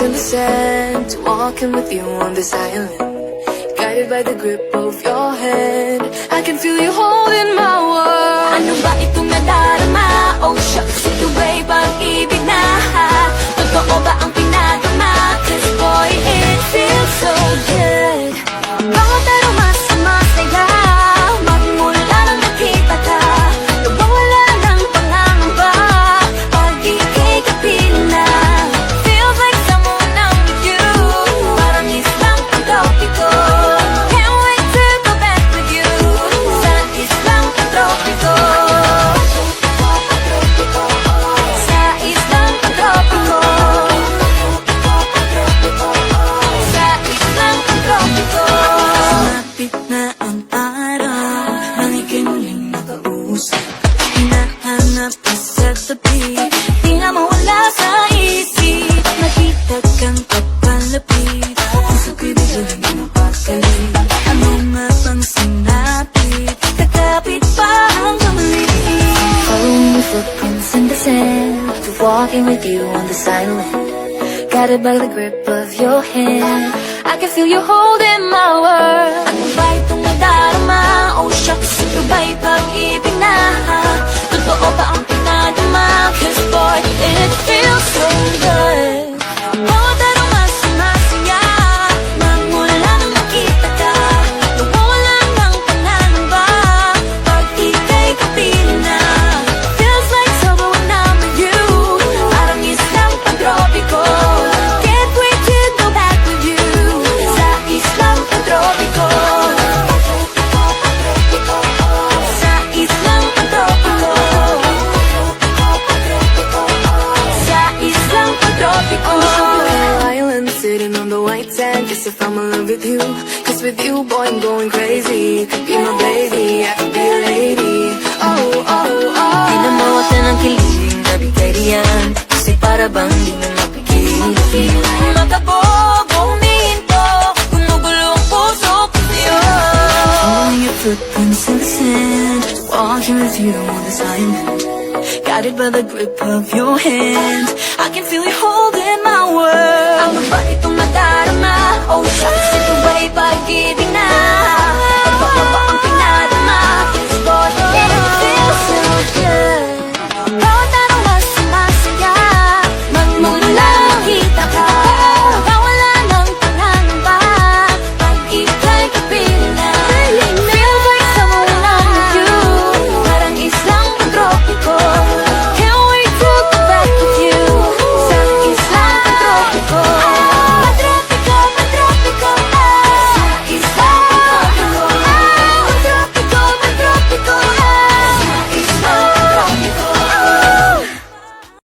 in the sand, walking with you on this island, guided by the grip of your hand. I can feel you holding my world. Ano ba itong nadarama? Oh shucks, ito ba'y pag-ibig na? Totoo ba ang pinadama? Cause boy, it feels so good. Bawat aroma sumasaya, magmula nang nakita ka, nawawala ng pangangamba pag ika'y kapiling na. Feels like someone I'm with you, parang islang pantropiko. Can't wait to go back with you, sa islang pantropiko. Sa islang pantropiko. Sa islang pantropiko. Sumapit na ang araw, nang ika'y muling nakausap. Hinahanap ka sa tabi, di na mawala sa isip. Nakita kang papalapit, puso't bibigyan ng mapakalit. Ano nga bang sinapit, kakapit pa ang kamali. Following the footprints in the sand, walking with you on this island, guided by the grip of your hand. I can feel you holding my world. Ano ba itong nadarama? Oh shucks, ito ba'y pag-ibig na? Totoo ba ang pinadama? Cause boy, it feels so good. Bawat aroma sumasaya, magmula nang nakita ka, nawawala ng panangamba pag ika'y kapiling na. Feels like summer when I'm with you, parang islang pantropiko. Can't wait to go back with you, sa islang pantropiko. Sa islang pantropiko. Sa islang pantropiko. Island sitting on the white sand, guess if I'm in love with you. Cause with you, boy, I'm going crazy. Could be my baby, I could be a lady. Oh, oh, oh. Di na mawata ng kilig, nabigay yan. Kasi para bang di na mapigil. Makabobo, huminto, gumugulo ang puso ko sa'yo. Following your footprints in the sand, walking with you on this island, guided by the grip of your hand. I can feel